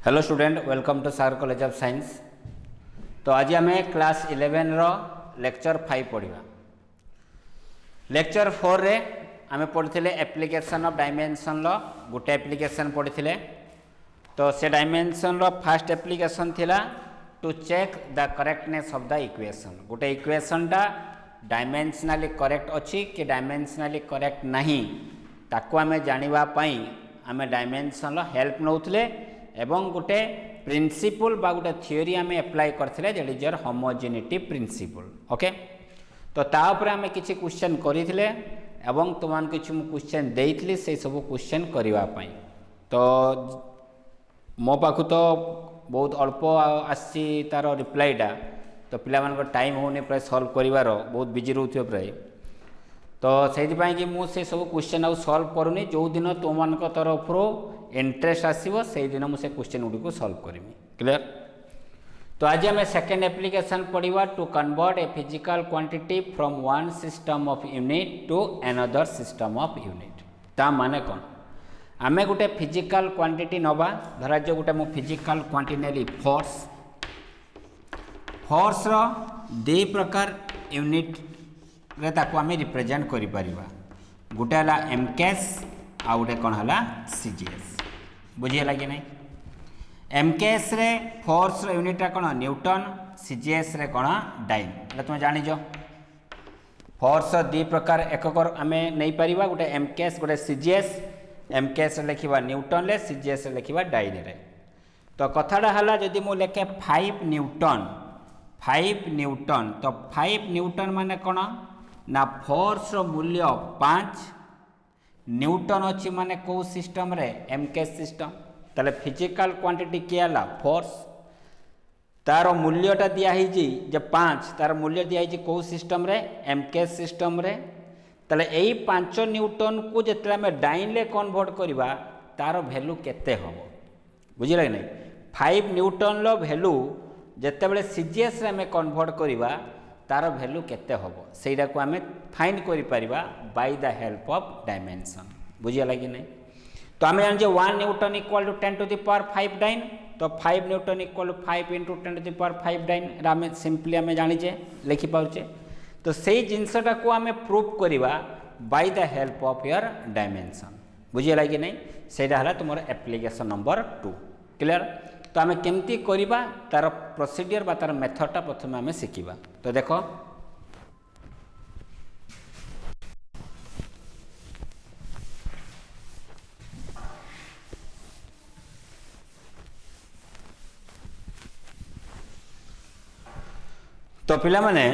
Hello student, welcome to Sagar college of science. तो आज आम क्लास 11 रो लेक्चर 5 पढ़ा। लेक्चर 4 रे आम पढ़ी एप्लिकेशन ऑफ डायमेंशन रो गोटे एप्लिकेशन पढ़ी। तो से डायमेंशन रो फर्स्ट एप्लिकेशन थिला to check the correctness of the equation. गोटे इक्वेशनटा डायमेंशनाली करेक्ट अच्छी कि डायमेंशनाली करेक्ट नहीं ताको आम जानिबा पई आम डायमेंशन रो हेल्प नउथले एवं गोटे प्रिंसिपल बा गोटे थियोरी आम एप्लाई करथिले that is your homogeneity principle. Okay, तो ता ऊपर आम किछि क्वेश्चन करिथिले एवं तुमान किछि मु क्वेश्चन देइथिले से सब क्वेश्चन करिवा पई। तो मो पाखु तो बहुत अल्प आसी तार रिप्लाईटा, तो पिला मानक टाइम होने प्राय सॉल्व करिवार बहुत बिजी रहउथियो प्राय। तो से कि मुझे सब क्वेश्चन आउ सॉल्व करूनी। जो दिन तुम मान तरफ इंटरेस्ट आसो से दिन मुझे क्वेश्चन गुड़ी सॉल्व करी। क्लियर? तो आज आम सेकेंड एप्लिकेशन पढ़ा to convert a physical quantity from one system of unit to another system of unit. ता माने कौन? आम गोटे फिजिकल क्वांटिटी नवा। धरा जो गोटे मु फिजिकल क्वांटिटी नेली फोर्स। फोर्स रो दे प्रकार यूनिट रे ताको आम रिप्रेजेंट करि परिबा। गोटे हला एमकेएस आ गोटे कोन हला सीजीएस। बुझियला कि नहीं? एमकेएस रे फोर्स रो यूनिट कोन न्यूटन, सीजीएस रे कोन डाइन। एटा तुम जानि जो फोर्स दि प्रकार एककर आम नहीं परिबा। गोटे एमकेएस गोटे सीजीएस। एमकेएस लिखिबा न्यूटन ले, सीजीएस लिखिबा डाइन रे। तो कथाटा हला जदि मु लेखे 5 न्यूटन, 5 न्यूटन, तो 5 न्यूटन माने कोन ना फोर्स रो मूल्य 5 न्यूटन अच्छी माने कौ सिस्टम रे एमकेएस सिस्टम। ताले फिजिकल क्वांटिटी किया ला फोर्स, तार मूल्यटा दिया ही जी जब 5 तार मूल्य दिया ही जी कौ सिस्टम रे एमकेएस सिस्टम रे। ताले एई 5 न्यूटन को जेतला में डाइन ले कन्वर्ट करिबा तार वैल्यू केते हबो? बुझिला कि नहीं? 5 न्यूटन लो वैल्यू जेतेबेले सीजीएस रे हमें कन्वर्ट करिबा तार वैल्यू केते हबो सेटा को आमे फाइंड करि परिबा by the help of dimension. बुझियला कि नहीं? तो आमे जान जे 1 newton equal to 10 to the power 5 dyne. तो 5 newton equal to 5 into 10 to the power 5 dyne आमे सिंपली आमे जानि जे लिखि पाउचे। तो सेही जिंसटा को आमे प्रूफ करिबा by the help of your dimension. बुझियला कि नहीं? सेटा हला तुमर एप्लीकेशन नंबर 2। क्लियर? तो आम केमती करिबा तार प्रोसीडियर बा तार मेथडटा प्रथम आम शिखिबा। तो देखो तो पिला माने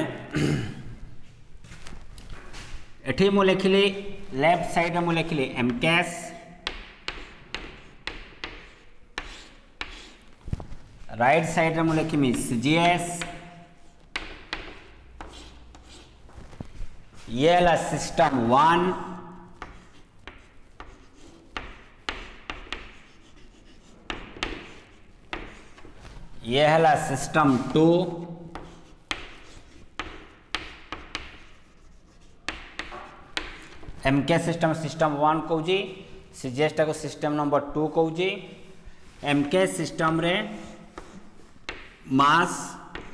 एठी मु लिखिली लेफ्ट साइड मु लिखिली एमकेएस, राइट साइड में लिखी सीजीएस। ये है सिस्टम 1, ये है सिस्टम 2, एमके सिस्टम सिस्टम 1 कहूँ, सीजीएस टा को सिस्टम नंबर 2 कहूँ। एमके सिस्टम रे मास,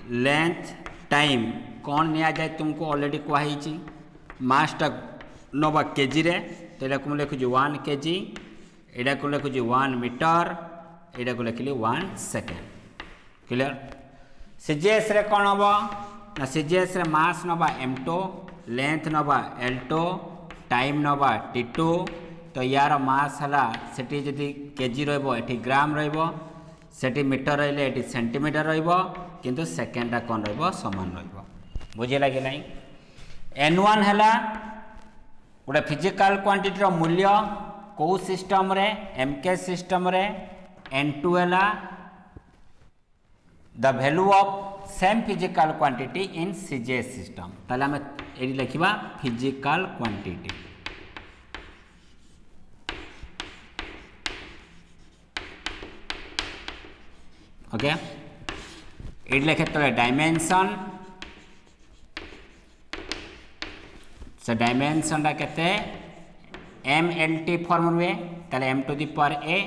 लेंथ, टाइम कौन निया जाए तुमको ऑलरेडी कही। मासटा नवा केजी रे, तो यहाँ को लिखुची 1 केजी, यहाँ को लिखुची 1 मीटर, यहाँ को लिखिली 1 सेकेंड। क्लियर? सीजीएस रे कौन हम ना सीजीएस रे मास नवा m2, लेंथ नवा l2, टाइम नवा t2। तो यार मास हला सेठी जदि केजी रहबो एठी ग्राम रहबो, सेठी मीटर रहिले एठी सेंटीमीटर रहबो, किंतु सेकेंडटा कौन रहबो समान रहबो। बुझिला कि नहीं? n1 हला गोटे फिजिकल क्वांटिटी रो मूल्य को सिस्टम रे एमके सिस्टम रे। n2 हला the value of same physical quantity in CGS system. ताले हम एडी लिखिबा फिजिकल क्वांटिटी। ओके, ये लिखे तो डायमेंशन। से डायमेंशन के एम एल टी फॉर्म हुए, ताले m to the power a,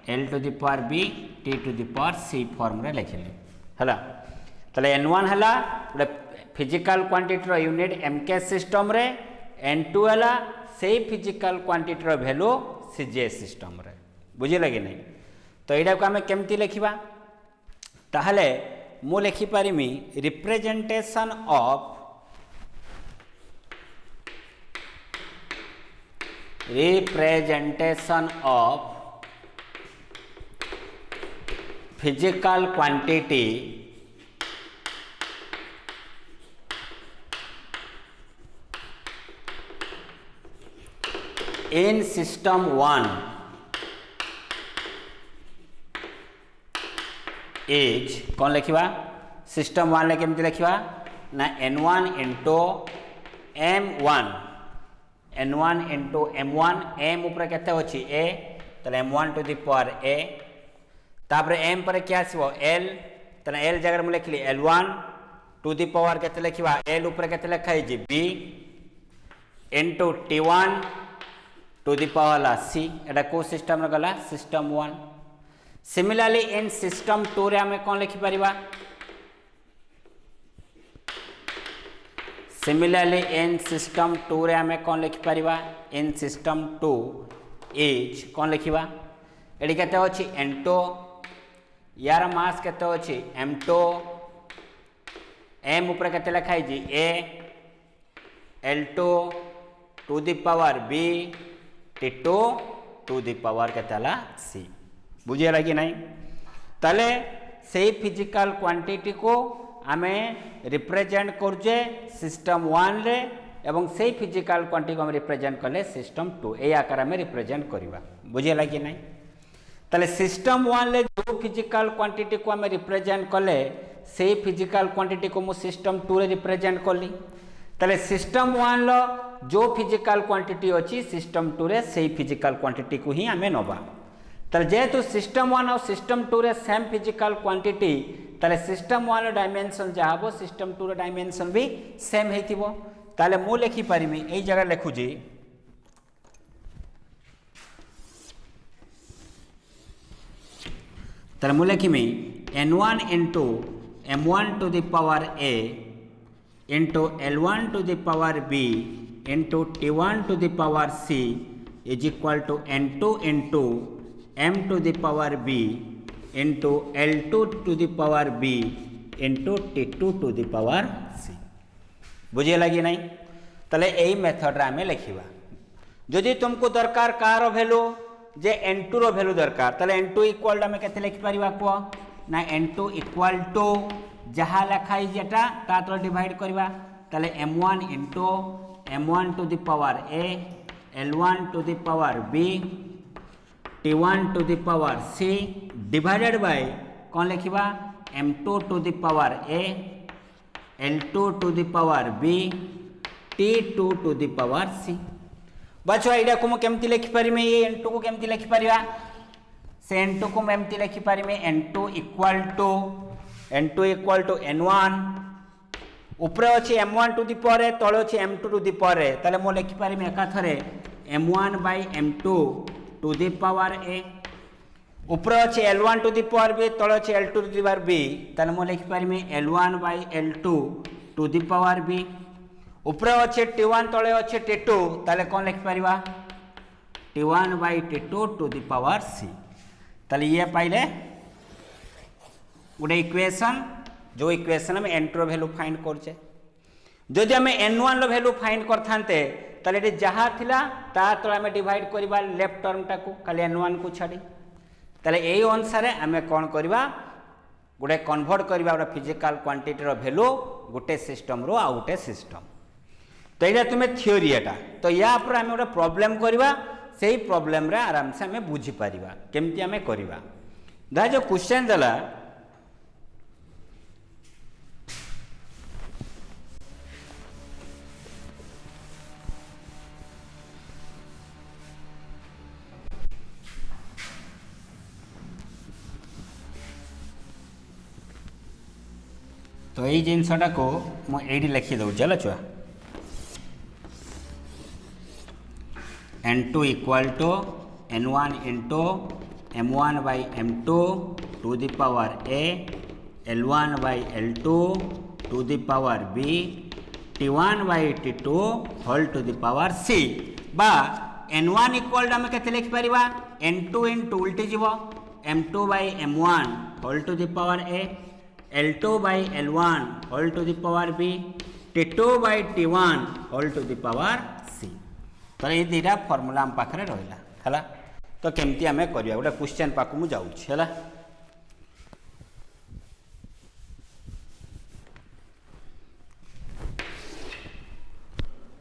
l to the power b, T to the power C form रे लिखिली हला तले n1 हला गोटे फिजिकल क्वांटिटी रो यूनिट mks सिस्टम रे n2 हला सेही फिजिकल क्वांटिटी रो वैल्यू cgs सिस्टम रे बुझी लगे नहीं तो एडा को हमें केमती लिखिबा ताहले मु लिखि पारिमी representation of physical quantity in system 1 is कौन लिखा सिस्टम 1 ले केमती लिखा ना n1 into m1 n1 into m1 m ऊपर केते होची a तले m1 to the power a तापर m पर क्या आसीबो l तले l जगह में लिखली l1 टू द पावर केते लिखिबा l ऊपर केते लिखा है b into t1 to the power c एटा को सिस्टम रे गला सिस्टम 1 सिमिलरली इन सिस्टम 2 रे हमें कौन लिखि परिबा सिमिलरली इन सिस्टम 2 रे हमें कौन लिखि परिबा इन सिस्टम 2 इज कौन लिखिबा एडी केते होची n2 यार मास केते होची m2 m ऊपर केते लिखा है जी a l2 to the power b t2 to the power केते ला c बुझे लगी नहीं ताले से फिजिकल क्वांटिटी को आमे रिप्रेजेंट करजे सिस्टम 1 रे एवं से फिजिकल क्वांटिटी को हम रिप्रेजेंट करले सिस्टम 2 ए आकार में रिप्रेजेंट करबा बुझे लगी नहीं ताले सिस्टम 1 ले जो फिजिकल क्वांटिटी को हम रिप्रेजेंट करले से फिजिकल क्वांटिटी को मु सिस्टम 2 रे रिप्रेजेंट करली ताले सिस्टम 1 लो जो फिजिकल क्वांटिटी अछि सिस्टम 2 रे से फिजिकल क्वांटिटी को ही हमें नबा ताले जेहेतु सिस्टम 1 और सिस्टम 2 रे सेम फिजिकल क्वांटिटी ताले सिस्टम 1 डायमेंशन जहाँ हो सिस्टम 2 डायमेंशन भी सेम हेतिबो ताले मु लिखि पारिमी एई जगह लिखु जी ताले मु लिखिमी n1 into m1 to the power a into l1 to the power b into t1 to the power c is equal to n2 into m to the power b into l2 to the power b into t2 to the power c बुझे लगी नहीं तले यही method रे हमें लिखिबा जदि तुमको दरकार कार वैल्यू जे n2 रो वैल्यू दरकार तले n2 इक्वल हमें केते लिखि परिबा को ना n2 इक्वल टू जहाँ लिखाई जेटा ता तो डिवाइड करबा तले m1 into m1 to the power a l1 to the power b t1 to the power c divided by कौन लिखिबा m2 to the power a l2 to the power b t2 to the power c बच्चों एडा को केमती लिखि परिमे ये n2 को केमती लिखि परिबा से n2 को केमती लिखि परिमे n2 इक्वल टू n1 ऊपर अछि m1 to the power a तळे अछि m2 to the power a तले मो लिखि परिमे एका थरे m1 by m2 to the power a ऊपर अच्छे l1 to the power b तले अच्छे l2 to the power b तले मो लिखि पारिमे l1 by l2 to the power b ऊपर अच्छे t1 तले अच्छे t2 तले कौन लिखि पारिबा t1 by t2 to the power c तले ये पाइले गोटे इक्वेशन जो इक्वेशन में n2 रो वैल्यू फाइंड करछे जदि हमें n1 रो वैल्यू फाइंड करथांते ताले एटी जहाँ थिला ता तो आम डिवाइड करबा लेफ्ट टर्म टाकू खाली n1 को छाड़ी ताले एई अनुसार आम कौन करबा गोटे कन्वर्ट करबा गोटे फिजिकल क्वांटिटी रो वैल्यू गोटे सिस्टम रो आ गोटे सिस्टम तो यहाँ तुम्हें थियोरी एटा तो या पर आम गोटे प्रॉब्लम करबा सेही प्रॉब्लम रे आराम से आम बुझी पारिबा केमती आम करबा दा जो क्वेश्चन दला तो यही जिनसटा को मुझे लिखी दौ चल छुआ n2 equal to n1 into m1 by m2 to the power a, L1 by L2 to the power b, T1 by T2 whole to the power c बा n1 इक्वल आम के लिखिपर n2 इंटू उल्टी जीव m2 by m1 whole to the power a, L2 by L1 whole to the power b, T2 by T1 whole to the power c। तो ये दुटा formula आम पाखे रहा है। तो केमती आम करवा गोटे क्वेश्चन पाक मुझे जाऊँ।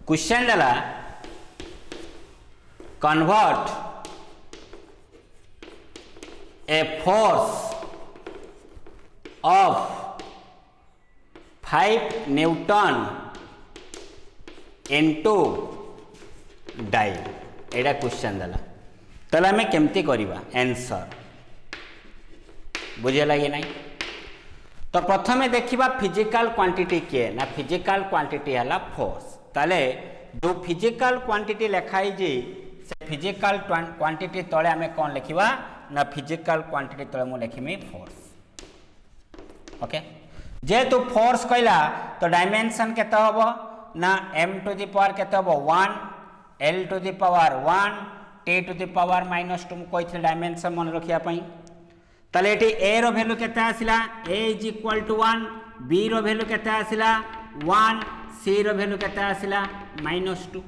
क्वेश्चन डाला convert a force of 5 Newton into dyne. एटा क्वेश्चन देला तले आम केमती करवा आंसर बुझे लगे ना। तो प्रथमे देखिबा फिजिकल क्वांटिटी किए ना फिजिकल क्वांटिटी है फोर्स। ताले जो फिजिकल क्वांटिटी लिखाई से फिजिकल क्वांटिटी तले आम कौन लिखा ना फिजिकल क्वांटिटी तले मुझे लिखमी फोर्स। ओके जेहेतु फोर्स कहला तो डायमेंशन केते हबो ना m टू द पावर केते हबो 1, L to the power 1, T to the power -2 कही डायमेंशन मन रखिया पई। ताले एटी a रो वैल्यू केते आसिला a is equal to 1, b रो वैल्यू केते आसिला 1, c रो वैल्यू केते आसिला -2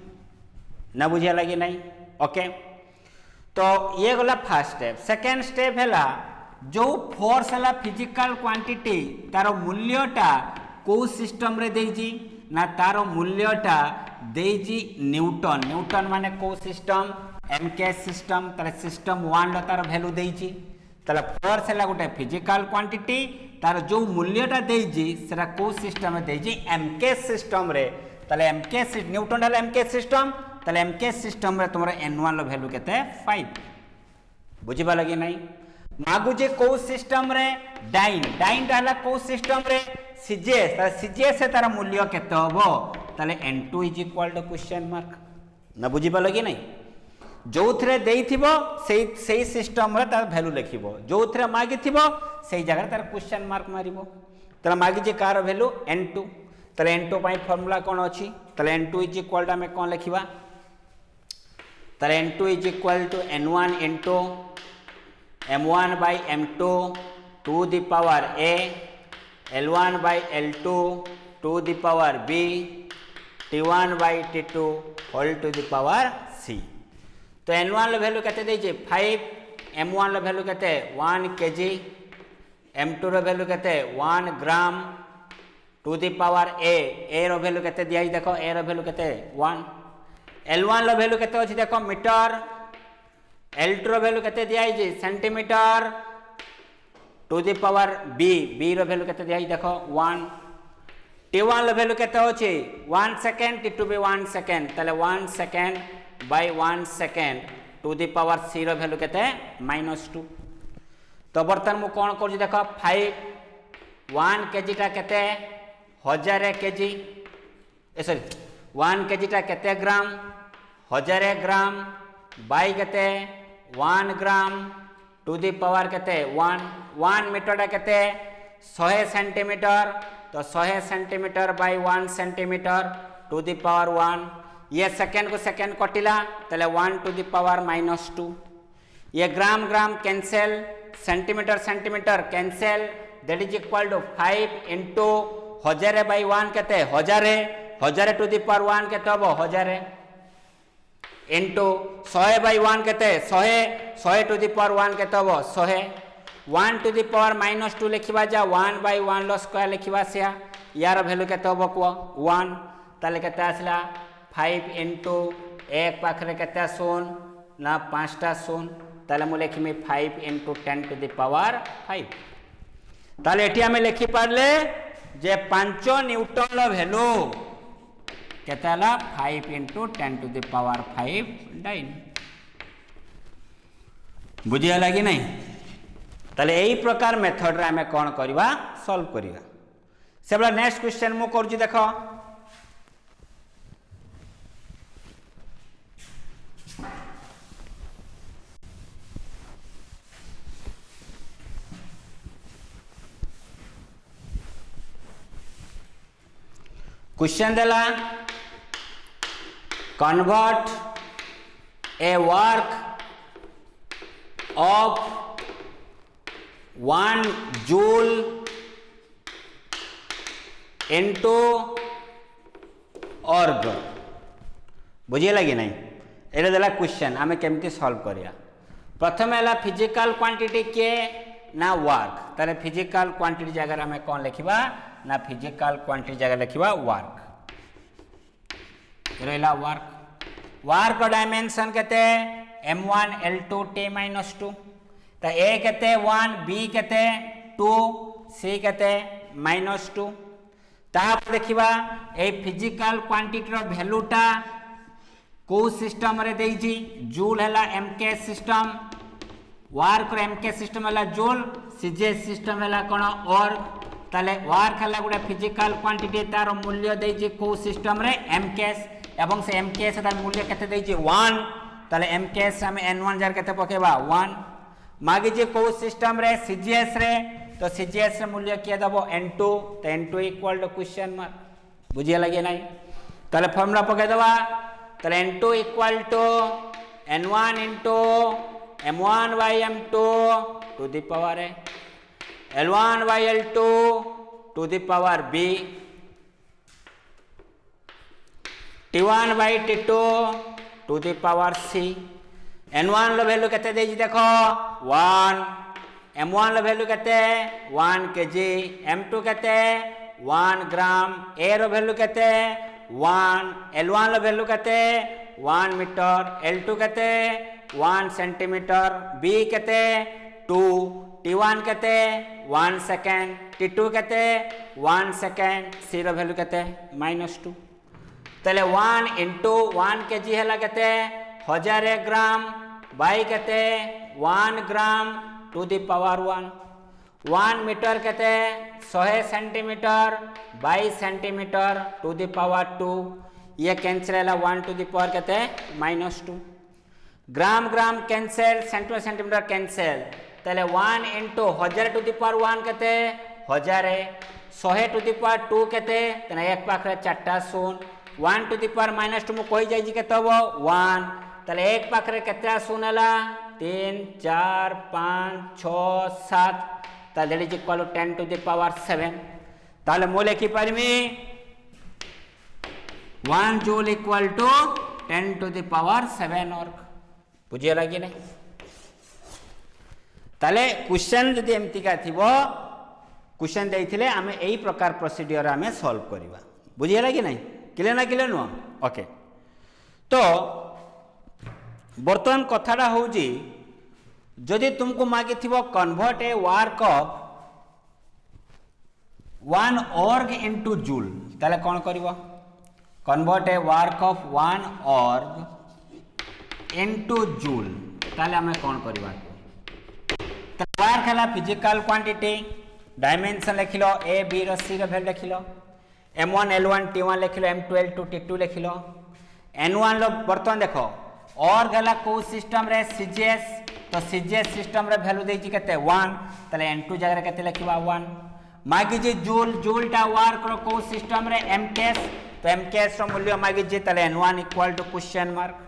ना बुझिया लगी नहीं। ओके तो ये गला फर्स्ट स्टेप। सेकेंड स्टेप है जो फोर्स है फिजिकल क्वांटिटी तार मूल्यटा को सिस्टम रे देजी ना तार मूल्यटा देजी न्यूटन। न्यूटन माने को सिस्टम एमके सिस्टम तार सिस्टम 1 तार वैल्यू देजी। ताले फोर्स है गोटे फिजिकल क्वांटिटी तार जो मूल्यटा देजी सेरा को सिस्टम रे देजी एमके सिस्टम रे। ताले एमके न्यूटन है एमके सिस्टम ताले एमके सिस्टम रे तुमरा n1 रो वैल्यू केते 5 बुझिबा लगी नहीं। मागुजे को सिस्टम रे डाइन डाइन डाला को सिस्टम रे सीजीएस ताले सीजीएस से तार मूल्य केते हबो ताले n2 is equal to question mark ना बुझिबा लगी नहीं। जो थरे देइथिबो सेही सिस्टम रे तार वैल्यू लिखिबो जो थरे मागिथिबो सेही जगह तार क्वेश्चन मार्क मारिबो। ताले मागिजे कार वैल्यू n2 ताले n2 पाई फार्मूला कोन अछि ताले n2 इज इक्वल टू हमें कोन लिखिबा ताले n2 is equal to n1 into m1 by m2 to the power a, L1 by L2 to the power b, T1 by T2 whole to the power c। तो n1 लो value केते देजे 5, m1 लो value केते 1 kg, m2 रो value केते 1 gram to the power a रो value केते दिया देखो a रो वैल्यू केते 1, L1 लो वैल्यू केते अछि देखो मीटर, L2 रो वैल्यू केते दिया centimetre to the power b रो वैल्यू केते दिया देखो 1, T1 लो वैल्यू केते अछि 1 सेकंड, T2 भी 1 सेकंड ताले 1 second by 1 second to the power c रो वैल्यू केते -2। तो बर्तन मु कोन कर देखो 5 1 केजी टा केते 1000 केजी सॉरी 1 केजी टा केते ग्राम 1000 ग्राम बाय केते 1 ग्राम टू द पावर केते 1 मीटर टा केते 100 सेंटीमीटर तो 100 centimetre by 1 centimetre to the power 1। ये सेकंड को सेकंड कटिला ताले 1 टू द पावर -2। ये gram gram cancel centimetre centimetre cancel that is equal to 5 into 1000 by 1 केते 1000 टू द पावर 1 केते हबो 1000 इंटू 100 बाय 1 केते 100 टू द पावर 1 केते हबो 100 1 टू द पावर -2 लिखिबा जा 1 बाय 1 लो स्क्वायर लिखिबा से यार वैल्यू केते हबो को 1 ताले केते आसला 5 इंटू 1 पाखरे केते शून ना 5टा शून ताले मु लिखिमी 5 इंटू 10 टू द पावर 5। ताले एठी हमें लिखि पारले जे 5 न्यूटन लो वैल्यू केते हला 5 into 10 to the power 5 dyne बुझिया लगी नहीं। ताले एही प्रकार मेथड रे हमें कोन करबा सॉल्व करबा से बला नेक्स्ट क्वेश्चन मु करजि देखो क्वेश्चन देला convert a work of 1 joule into org बुझे लगे नहीं ये देला क्वेश्चन आमे केमती सॉल्व करिया प्रथम है फिजिकल क्वांटिटी के ना वर्क तारे फिजिकल क्वांटिटी जगह आमे कौन लिखिबा ना फिजिकल क्वांटिटी जगह लिखिबा वर्क रहला वर्क डायमेंशन केते m1 l2 t -2 तो a केते 1 b केते 2 c केते -2 ताप देखिबा ए फिजिकल क्वांटिटी रो वैल्यूटा को सिस्टम रे देइजी जूल हैला mk सिस्टम वर्क रो mk सिस्टम हैला जूल cj सिस्टम हैला कोन और ताले वर्क हैला गुडा फिजिकल क्वांटिटी तार मूल्य देइजी को सिस्टम रे mk एवं से mk से तार मूल्य केते देइजी 1 ताले mk से हम n1 जार केते पकेबा 1 मागी जे को सिस्टम रे cgs रे तो cgs रे मूल्य किया दबो n2 तो n2 equal to question mark बुझिया लगे नहीं ताले फार्मूला पके दबा ताले n2 equal to n1 into m1 by m2 to the power l1 by l2 to the power b t1 by t2 to the power c n1 लो value केते देजी देखो 1 m1 लो वैल्यू केते 1 kg m2 केते 1 ग्राम a रो value केते 1 l1 लो value केते 1 metre l2 केते 1 सेंटीमीटर b केते 2 t1 केते 1 सेकंड t2 केते 1 सेकंड c रो वैल्यू केते -2 तले 1 इंटू 1 kg हैला केते 1000 ग्राम बाई केते 1 gram to the power 1 metre केते 100 centimetre by centimetre to the power 2 ये कैंसिल हैला 1 टू द पावर केते -2 gram gram cancel centimetre centimetre cancel तले 1 इंटू 1000 टू द पावर 1 केते 1000 100 टू द पावर 2 केते तने एक पाखरे 4टा शून्य 1 टू द पावर -2 मु कोई जाई केते हबो 1 तले एक पाखरे केते शून्य हला 3 4 5 6 7 ता that is equal to 10 to the power 7 ताले मु लिखि परमी 1 joule equal to 10 to the power 7 और बुझिया लगी नहीं ताले क्वेश्चन जदि एमती का थिबो क्वेश्चन देइथिले आमे एई प्रकार प्रोसीजर आमे सॉल्व करबा बुझिया लगी नहीं क्लियर ना क्लियर नो ओके तो बर्तमान कथाटा हूँ जदि तुमको मागी थिबो convert a work of 1 erg into joule ताले कौन करिवो convert a work of 1 erg into joule ताले हमें कौन करबा तो वर्क हला फिजिकल क्वांटिटी डायमेंशन लिखिलो ए बी रो सी रो वैल्यू लिखिलो m1 l1 t1 लिखिलो m2 l2 t2 लिखिलो n1 लो बर्तमान देखो और गला को सिस्टम रे cgs तो cgs सिस्टम रे वैल्यू देजी केते 1 तले n2 जगह केते लिखिबा 1 मागी जे जूल जूल टा वर्क रो को सिस्टम रे mks तो mks रो मूल्य मागी जे तले n1 equal to question mark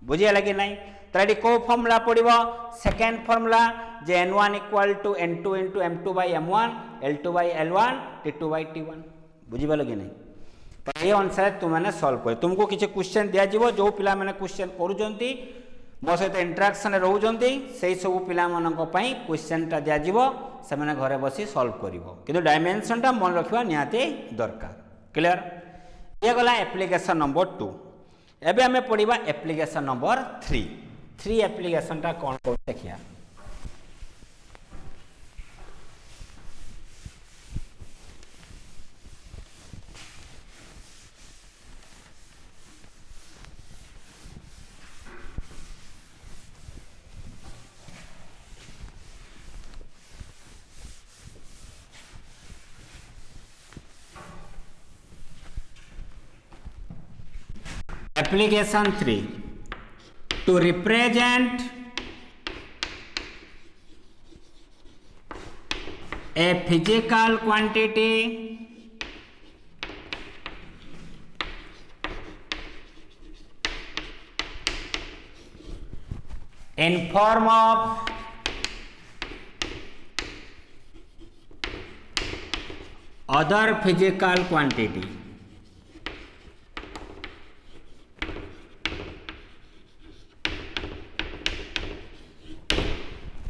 बुझिया लगी नहीं तले को फार्मूला पड़िबो सेकंड फार्मूला जे n1 equal to n2 into m2 by m1 l2 by l1 t2 by t1 बुझिबा लगी नहीं तो ये अनुसार तुमने सॉल्व कर तुमको किसी क्वेश्चन दिया जीवो जो पिला माने क्वेश्चन करूजंती मो सहित इंटरेक्शन रहउजंती सेही सब पिला मानक पई क्वेश्चन ता दिया जीवो से माने घरे बसी सॉल्व करिवो किंतु डायमेंशन ता मन रखिबा नियाते दरकार क्लियर ये गला एप्लीकेशन नंबर 2 एबे हमें पढिबा एप्लीकेशन नंबर 3 एप्लीकेशन ता कोन कोन देखिया Application 3 to represent a physical quantity in form of other physical quantity.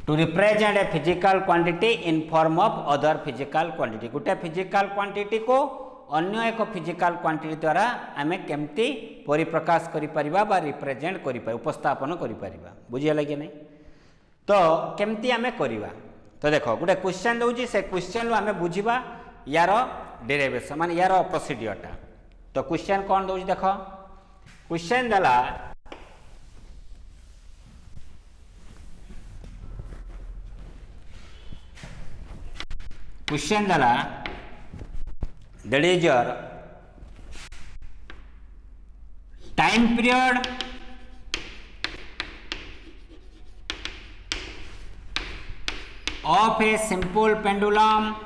To represent a physical quantity in form of other physical quantity. गोटे physical quantity को अन्य एक physical quantity द्वारा आमे केमती परिप्रकाश करि परिबा बा रिप्रेजेंट करि परिबा उपस्थापन करि परिबा बुझिया कि नहीं तो केमती आमे करिबा तो देखो गोटे क्वेश्चन दउची से क्वेश्चन लो आमे बुझिबा यार डेरिवेशन माने यार प्रोसीडियरटा तो क्वेश्चन कोन दउची देखो क्वेश्चन दला क्वेश्चन दला that is your time period of a simple pendulum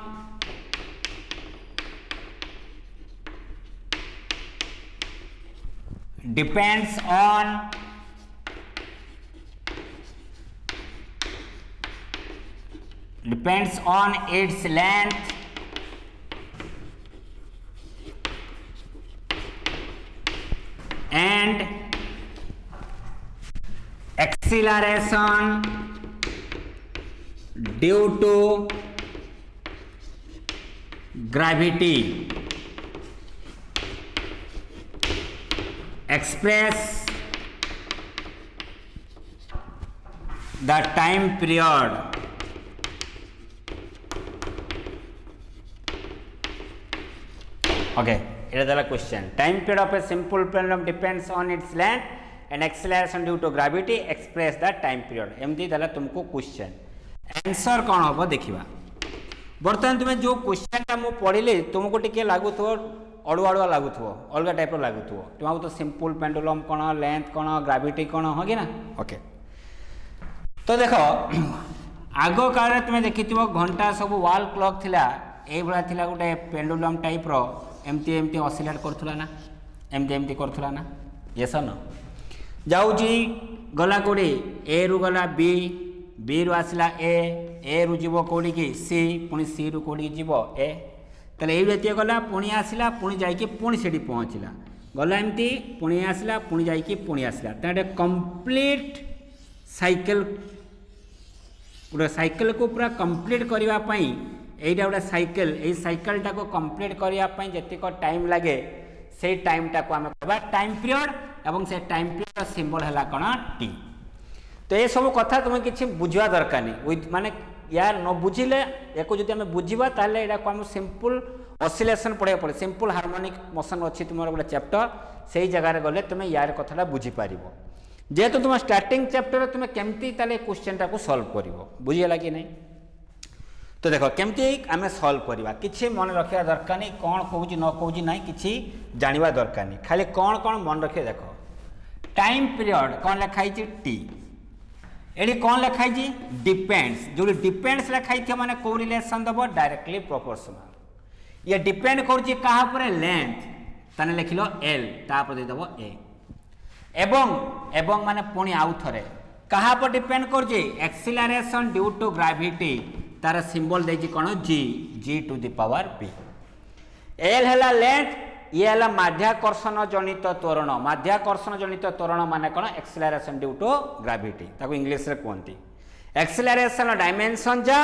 depends on its length and acceleration due to gravity. Express the time period okay it is the question time period of a simple pendulum depends on its length and acceleration due to gravity express the time period एमती दला तुमको question answer कौन होबो देखिबा बर्तमान तुमे जो question ता मु पढिले तुमको टिके लागुथो अडुआडुआ लागुथो अलगा टाइप रो लागुथो तुमको तो सिंपल पेंडुलम कोन लेंथ कोन ग्रेविटी कोन होगे ना ओके तो देखो आगो काल तुमे देखिथिबो घंटा सब वॉल क्लॉक थिला ए बळा थिला गोटे पेंडुलम टाइप रो एमती एमती ऑसिलेट करथुला ना एमती एमती करथुला ना यस न जाउची गला कोडी ए रु गला बी रु आसला ए रु जीवो कोडी की सी पुनी सी रु कोडी जीवो ए तले ए व्यक्ति गला पुनी आसला पुनी जाई की पुनी सेडी पहुंचला गला एमती पुनी आसला पुनी जाई की पुनी आसला ताडे कंप्लीट साइकिल पूरा साइकिल को पूरा कंप्लीट करबा पई एटा गोटे साइकिल ए साइकिलटा को कंप्लीट करबा पई जतिक टाइम लागे से टाइमटा को आमे कहबा टाइम पीरियड एवं से टाइम पीरियड सिंबल हला कोन टी तो ये सब कथा तुम किसी बुझवा दरकार नहीं विथ माने यार न बुझिले एको जदि हमें बुझिबा ताले एटा को हम सिंपल ऑसिलेशन पढ़े पड़े सिंपल हार्मोनिक मोशन अच्छी तुम गोटे चैप्टर से ही जगह गले तुम यार कथाटा बुझी पारिबो जेहेतु तुम स्टार्टिंग चैप्टर तुम केमती ताले क्वेश्चनटा को सॉल्व करिवो बुझिला कि नहीं तो देखो केमती आमे सॉल्व करवा किछि मन रखिया दरकार नहीं कौन कहूँ न कहूँ ना कि जानवा दरकार नहीं खाली कौन कौन मन रखे देखो टाइम पीरियड कौन लिखाई टी एडी कौन लिखाई डिपेंड्स जो डिपेंड्स लिखाई माने को रिलेशन दबो डायरेक्टली प्रोपोर्शनल ये डिपेंड करूची कहा पर लेंथ तने लिखिलो एल तापर दे दबो ए एवं माने पुणी आउ थरे कहा पर डिपेंड करूची एक्सीलरेशन ड्यू टू ग्रेविटी तार सिंबल देजी कौन G to the power P L है लेंथ ये है माध्याकर्षण जनित त्वरण माध्याकर्षण जनित त्वरण माने कौन एक्सीलरेशन ड्यू टू ग्रेविटी ताको इंग्लिश रे कहंती एक्सीलरेशन डायमेंशन जा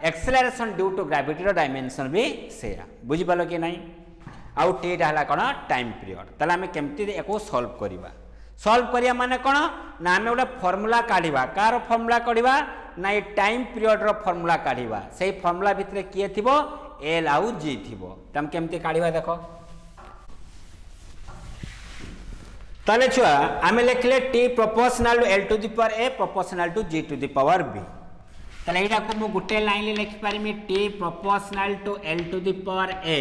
एक्सीलरेशन ड्यू टू ग्रेविटी रो डायमेंशन भी सेया बुझि पालो कि नहीं आउ टी हला कौन टाइम पीरियड ताले हमें केमती एको सॉल्व करिबा सॉल्व करिया माने कौन ना हमें गोटे फॉर्मूला काढ़िबा कार फॉर्मूला काढ़िबा ना ये टाइम पीरियड रो फॉर्मूला काढ़िबा सेही फॉर्मूला भितरे किए थिबो एल आउ जी थिबो तम केमती काढ़िबा देखो ताले छुआ आमे लिखले T proportional to L to the power A proportional to G to the power B ताले एटा को मु गुटे लाइन ले लिखि पारिमी T proportional to L to the power A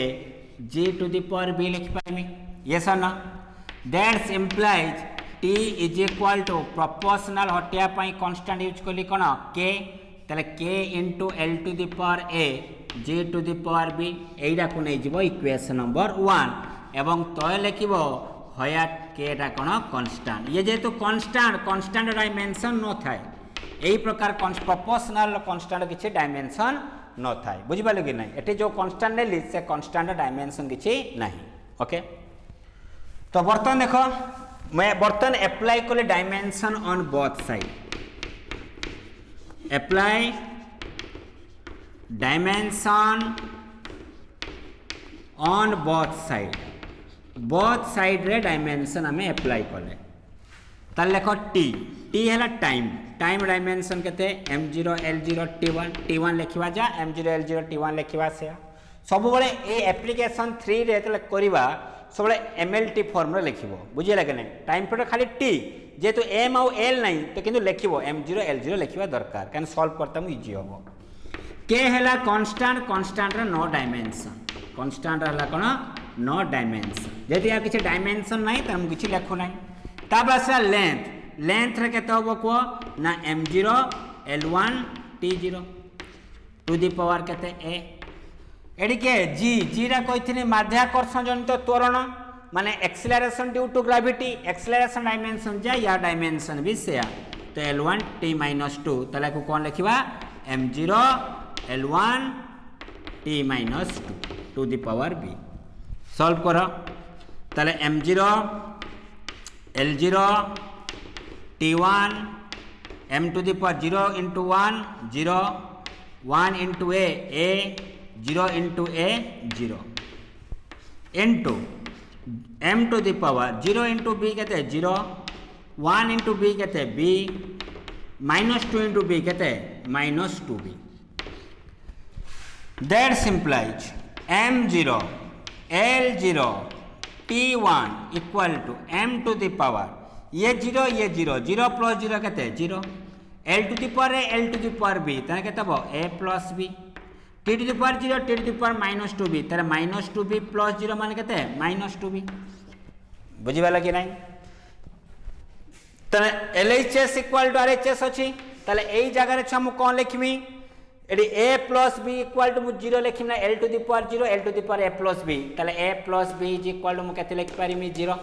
G to the power B लिखि पारिमी यस और no that's implies T is equal to proportional हटिया पाई कांस्टेंट यूज कली कोन के ताले K into L to the power A G to the power B एइडा को नै जिवो इक्वेशन नंबर 1 एवं तय लिखिबो हयात केटा कोन कांस्टेंट ये जेतु कांस्टेंट डायमेंशन न थाए यही प्रकार प्रोपोर्शनल कांस्टेंट किसी डायमेंशन न थाए बुझिपारे कि नहीं एटी जो कांस्टेंट नेली से कांस्टेंट डायमेंशन किसी नहीं ओके। तो बर्तमान देखो मैं बर्तमान अप्लाई कले dimension on both side apply dimension on both side रे डायमेंशन आम अप्लाई कले ताल लेख टी टी है टाइम टाइम डायमेंशन केते m0 l0 t1 t1 लिखा जा m0 l0 t1 लिखा से सब बड़े ये एप्लिकेशन 3 रे करवा सब mlt फॉर्म रे लिखिबो बुझिला कि नहीं टाइम पीरियड खाली t जेतु m आउ l नहीं तो किंतु लिखिबो m0 l0 लिखिबा दरकार कान सॉल्व करता मु इजी होबो के हला कांस्टेंट रे नो डायमेंशन कांस्टेंट हला कोन नो डायमेंशन जदि या किछि डायमेंशन नहीं त हम किछि लिखो नहीं ताबस लेंथ रे केते होबो को ना m0 l1 t0 to the power केते a एडी के g रा कहिथिनी माध्याकर्षण जनित त्वरण माने acceleration due to gravity acceleration dimension जा या डायमेंशन भी से तो l1 t-2 तले को कोन लिखिबा m0 l1 t-2 to the power b solve करो तले m0 l0 t1 m to the power 0 into 1 0 1 into a 0 into a 0 into m to the power 0 into b कहते 0 1 into b कहते b minus 2 into b कहते minus 2b that implies m0 l0 t1 equal to m to the power ये 0 plus 0 कहते 0 l to the power l to the power b तने कहते हो a plus b t to the power 0 t to the power minus 2b तारे minus 2b plus 0 मान कहते minus 2b बुझिबाला कि नहीं तने LHS इक्वल टू RHS अछि ताले एई जगह रे हम कोन लिखमी एडी a plus b equal to 0 लिखिम ना l to the power 0 l to the power a plus b ताले a plus b is equal to मु केते लिख पारिमी 0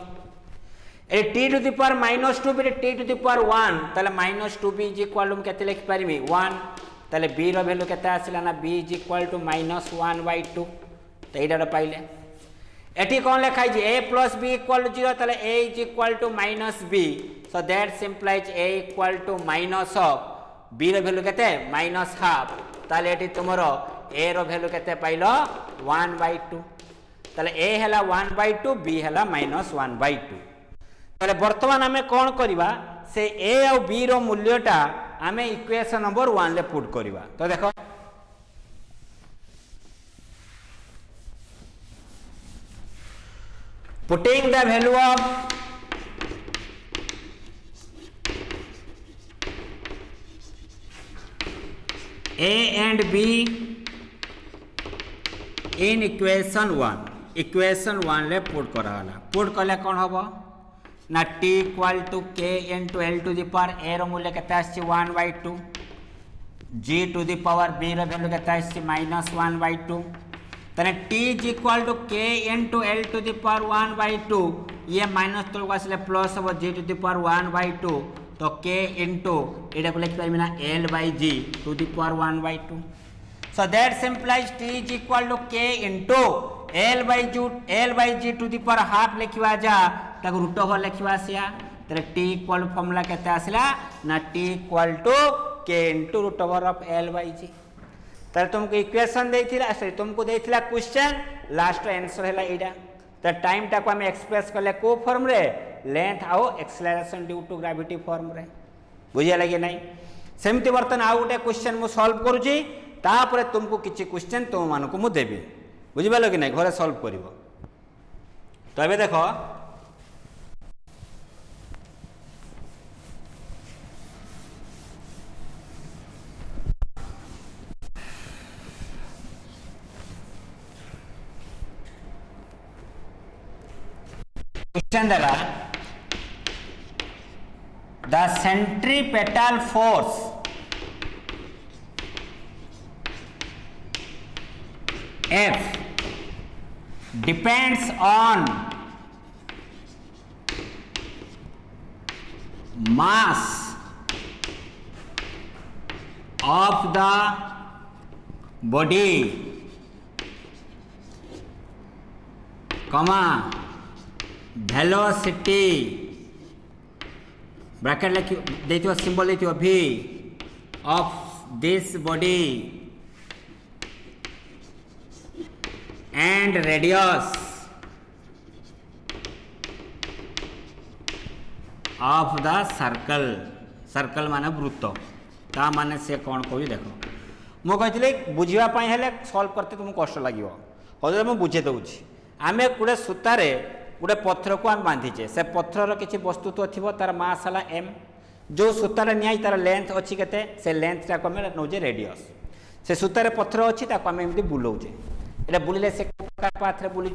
T to the power minus 2b T to the power 1 ताले minus 2b is equal to केते लिख पारिमी 1 ताले b रो वैल्यू केते आसिला ना b इज इक्वल टू -1/2 तो एटा पाइले एटी कोन लिखाइ जे a plus b equal to 0 ताले a is equal to -b so that simplifies a equal to minus of b रो वैल्यू केते -हाफ ताले एटी तुमरो a रो वैल्यू केते पाइलो 1/2 ताले a हला 1/2 b हला -1/2 ताले वर्तमान आमे कोन करिबा से a और b रो मूल्यटा आमे इक्वेशन नंबर 1 ले पुट करिबा तो देखो putting the value of a and b in equation 1 ले पुट कराला पुट कले कोन होबो ना t equal to k into l to the power a रो मूल्य केते आछि 1/2 g to the power b रो वैल्यू केते आछि -1/2 तने t is equal to k into l to the power 1/2 ये माइनस तो आसले प्लस हो g टू दी पावर 1/2 तो k into एटा को लिख पाइबे ना l/g to the power 1/2 so that implies t is equal to k into l/g to the power half लिखवा जा ताको रूट ओवर लिखवा आसिया तरे t इक्वल फॉर्मूला केते आसला ना t equal to k into root over of l/g तरे तुमको इक्वेशन देथिला सॉरी तुमको देथिला क्वेश्चन लास्ट आंसर हैला एडा त टाइम टाको हम एक्सप्रेस करले को फॉर्म रे लेंथ आउ acceleration due to gravity form रे बुझिया लगे नहीं सेमति बर्तन आ गोटे क्वेश्चन मु सॉल्व करूची तापरे तुमको किछि क्वेश्चन तुम मानको मु देबी बुझिबालो कि नहीं घरे सॉल्व करिवो तो एबे देखो क्वेश्चन देला the centripetal force F depends on mass of the body comma velocity bracket लिखि देथियो सिंबल देथियो v of this body and radius of the circle circle माने वृत्त ता माने से कौन कहूँ देख मु कही बुझापी हेल्ले सल्व करते तुमको कष्ट लगे हजर मुझे बुझे दूसरी आम गोटे सूतार गोटे पत्थर को आम बांधीचे से पत्थर किसी वस्तुत्व थी तार मास है एम जो सूतार निया तार लेंथ अच्छी के से लेंथ टाक आम नौजे रेडियस से सूतार पत्थर अच्छी आम एमती बुलाऊे ये बुलिले से पाथ बुलूँ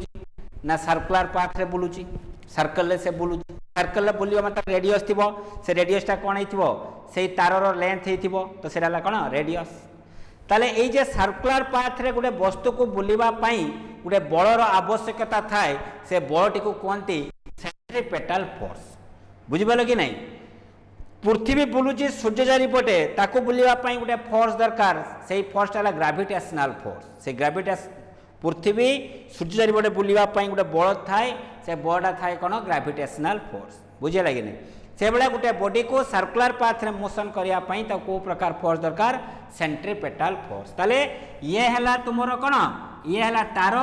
ना सर्कुलर पाथ बुलूची सर्कल से बुलूँ सर्कल बुलवा मतलब रेडियस थी से रेडियसटा कौन हो तार लेंथ हो तो से कौन रेडियस ताले ये जे सर्कुलर पाथ रे गोटे वस्तु को बुलवाई गोटे बलर आवश्यकता थाए से बलटी को कहते सेंट्रीपेटल फोर्स बुझिपाल कि नहीं पृथ्वी बुलूची सूर्य चारिपटे ताको बुलवाई गोटे फोर्स दरकार से फोर्सटा है ग्राविटेशनल फोर्स से ग्राविटेश पृथ्वी सूर्य चारिपटे बुलवाई गोटे बल थाए से बलटा थाए कौन ग्राविटेशनल फोर्स बुझे लगे नहीं से भाया गोटे बॉडी को सर्कुलर पाथ रे मोशन करने तो कौ प्रकार फोर्स दरकार सेंट्रीपेटल फोर्स ताले ये है तुमर कौन ये है तार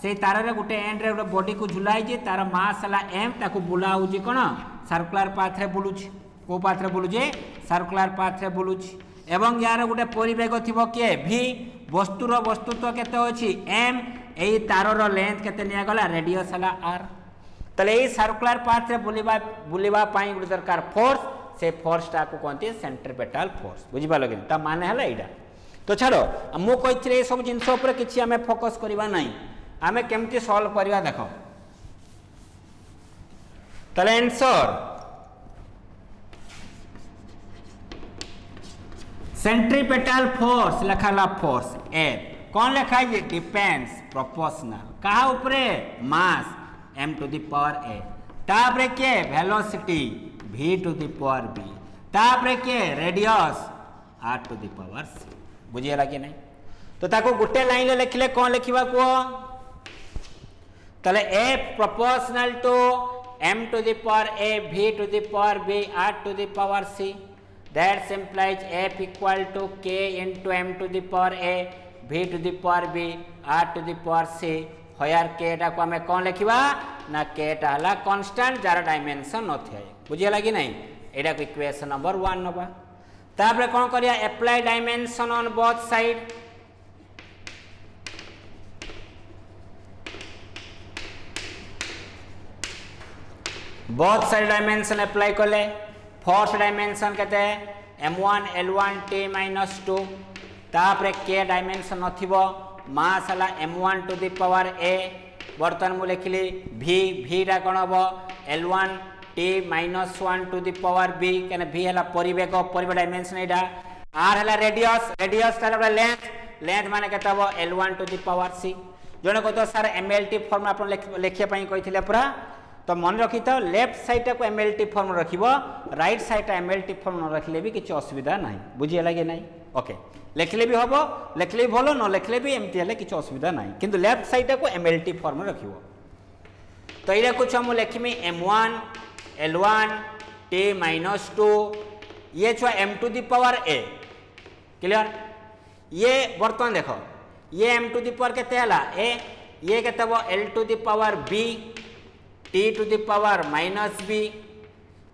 से तार रे गोटे एंड रे गोटे बॉडी को झुलाई तार मास है एम ताको बुला होची कौन सर्कुलर पाथ रे बुलूची को पाथ रे बुलूचे सर्कुलर पाथ रे बुलूची एवं यार गोटे परिवेग थिबो किए भी वस्तुर वस्तुत्व केते अछि एम एई तारर लेंथ केते निया गला रेडियस है आर तले ये सर्कुलर पाथ रे बुलिबा पाई गोटे दरकार फोर्स से फोर्सटा को कहते सेंट्रीपेटल फोर्स बुझिपाल कि ता माने हला एटा तो छाड़ो मु कहि ये सब जिनस ऊपर किछि आमे फोकस करबा नाही आमे केमती सॉल्व करबा देखो तले आंसर सेंट्रीपेटल फोर्स लिखाला फोर्स ए कौन लिखा है डिपेंड्स प्रोपोर्शनल कहा ऊपरे मास m to the power a तापरे के velocity v to the power b तापरे के radius r to the power c बुझियला कि नहीं तो ताको गुटे लाइन लिखले कौन लिखिबा को तले a proportional to m to the power a v to the power b r to the power c that implies f equal to k into m to the power a v to the power b r to the power c here केटा को आमे कौन लिखा ना केटा हला constant jar dimension नथे बुझियला कि नहीं एटा को इक्वेशन नंबर 1 नबा तापरे कौन करिया apply dimension on both side both side dimension apply करले फोर्स डायमेंशन केते m1 l1 t - 2 तापरे के डायमेंशन नथिबो मास है m1 to the power a बर्तन मुझे लिखिली v टा कौन हम l1 t - 1 to the power b क्या v है परिवेग परिवेग डायमेंशन यहाँ r है रेडियस रेडियस लेंथ माने कहते हम l1 to the power c जड़े कहते सर mlt फॉर्म आप लिखापी कही पूरा तो मन रखी था लेफ्ट साइड को mlt फॉर्म रखिब राइट साइड mlt फॉर्म न रखिले भी किसी असुविधा ना बुझीगला कि नहीं ओके लिखले भी हम लिखले भी भल न लिखले भी एमती है किसी असुविधा ना किंतु लेफ्ट साइड को mlt फॉर्म रखिब तो ये कुछ हम लिखमी m1 l1 t - 2 ये छुआ m to the power a clear ये बर्तमान देख ये m to the power केते हला a ये केते हबो l to the power b t to the power -b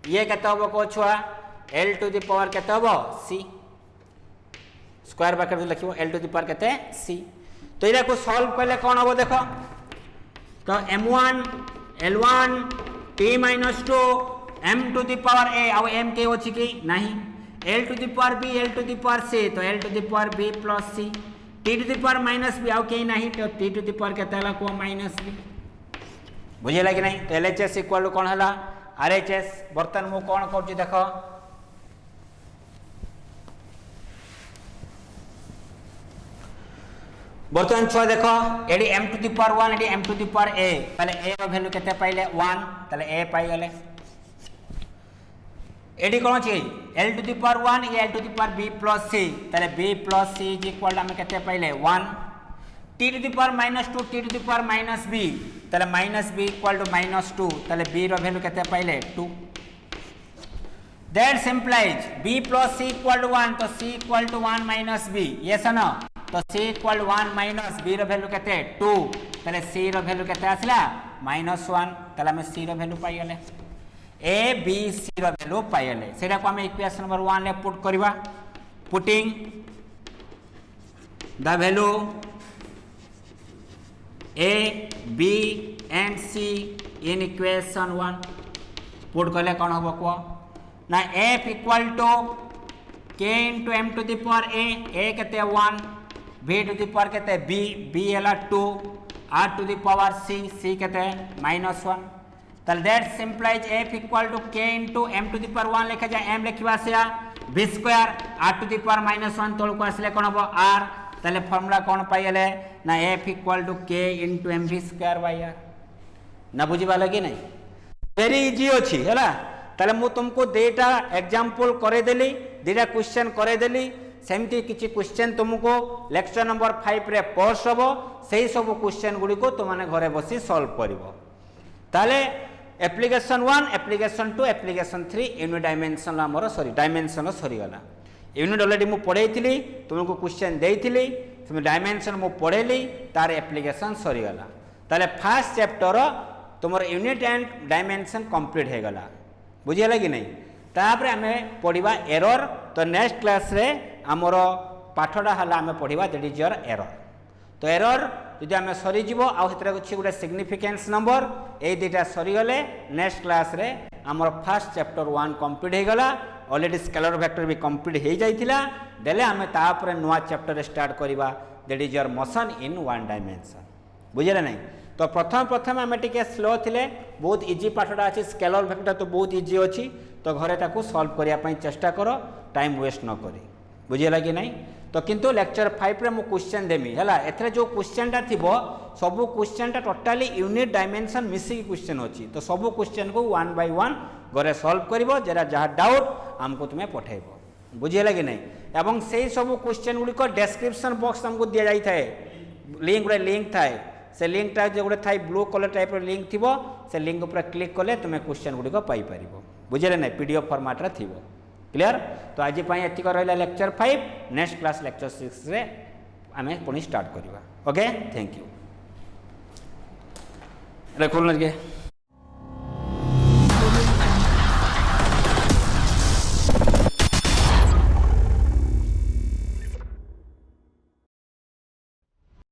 ये केते हबो को छुआ l to the power केते हबो c स्क्वायर ब्रैकेट लिखिबो l to the power केते c तो इरा को सॉल्व करले कोन हबो देखो तो m1 l1 t - 2 m to the power a आउ m के होछि कि नाही l to the power b l to the power c तो l to the power b plus c t to the power -b आउ के नाही तो t to the power केते हला को -b बुझेला कि नहीं तो LHS इक्वल कौन है RHS बर्तन मु कौन कर देख बर्तमान छुआ देख ये m to the power 1 ये m to the power a ताले a रो वैल्यू केते पाइले 1 ताले a पाई गले एडी कौन अच्छे एल टू दी पावर 1 या L to the power B plus C ताले B plus C is equal आम के पाइले 1 T to the power -2 T to the power minus B ताले माइनस बी इक्वल टू -2 ताले B रो value केते पाइले 2 that simplifies b plus c equal to 1 तो c equal to 1 minus b yes ना तो c equal to 1 minus b रो value केते 2 ताले c रो वैल्यू केते आसला -1 ताले हम c रो वैल्यू पाई गेले a b c रो वैल्यू पाई गेले सेटा को हम इक्वेशन नंबर 1 ले पुट करबा putting the value a b and c in equation 1 put करले कोन होबो को ना f equal to k into m to the power a केते 1 b टू दी पावर केते b एला 2 r to the power c केते -1 तल that simplifies f equal to k into m to the power 1 लिखा जाए m लिखिबा से b square r to the power -1 तोल को आसले कोन होबो r तले फार्मूला कोन पाइले ना f equal to k into m v square by r ना बुझिबा लगी नहीं वेरी इजी अछि हैला ताले मु तुमको देटा एग्जांपल करे देली देटा क्वेश्चन करे देली सेमती किछि क्वेश्चन तुमको लेक्चर नंबर 5 रे पोस्ट हबो सेही सब क्वेश्चन गुडी को तुम माने घरे बसी सॉल्व करिवो ताले application 1 application 2 application 3 unit dimension हमर सॉरी डायमेंशन सरी गला यूनिट ऑलरेडी मु पढैथिली तुमको क्वेश्चन देइथिली तुम डायमेंशन मु पढैली तार एप्लीकेशन सरी गला ताले फर्स्ट चैप्टर तुमर यूनिट एंड डायमेंशन कंप्लीट हे गला बुझिला कि नहीं तापर आम पढ़ा एरर तो नेक्स्ट क्लास रे आमर पाठटा हला आम पढ़ा दैट इज योर एरर तो एरर जदि आम सरीज आछि गोटे सिग्निफिकेंस नंबर ए दुटा सरीगले नेक्स्ट क्लास रे आमर फर्स्ट चैप्टर 1 कंप्लीट हो गला ऑलरेडी स्केलर वेक्टर भी कंप्लीट हो जाइतिला देले आम तापर नुआ चैप्टर स्टार्ट करबा that is your motion in 1 dimension बुझिले नहीं तो प्रथम आम टे स्लो थिले बहुत इजी पाठटा अच्छी स्केलर वेक्टर तो बहुत इजी अच्छी तो घरे ताकू सॉल्व करने चेष्टा कर टाइम वेस्ट न करी बुझेगा कि नहीं तो किंतु लेक्चर 5 रे मु क्वेश्चन देमी हैला एथरे जो क्वेश्चनटा थिबो सब क्वेश्चनटा टोटाली यूनिट डायमेंशन मिसी क्वेश्चन अच्छी तो सब क्वेश्चन को 1 बाय 1 घरे सॉल्व करिवो जरा जहाँ डाउट आमको तुम्हें पठेबो बुझेगा कि नहीं एवं से सब क्वेश्चन गुडी को डिस्क्रिप्शन बॉक्स हमको दिया जाई थाए लिंक थाए से लिंक टा जो गोटे थाई ब्लू कलर टाइप लिंक थी से लिंक ऊपर क्लिक कले तुम्हें क्वेश्चन गुड़िक पाइपर बुझे ना पीडीएफ फॉर्मेट रे थी क्लियर तो आज एतिक रहा लेक्चर 5 नेक्स्ट क्लास लेक्चर 6 रे आम पुणी स्टार्ट करवा ओके थैंक यू।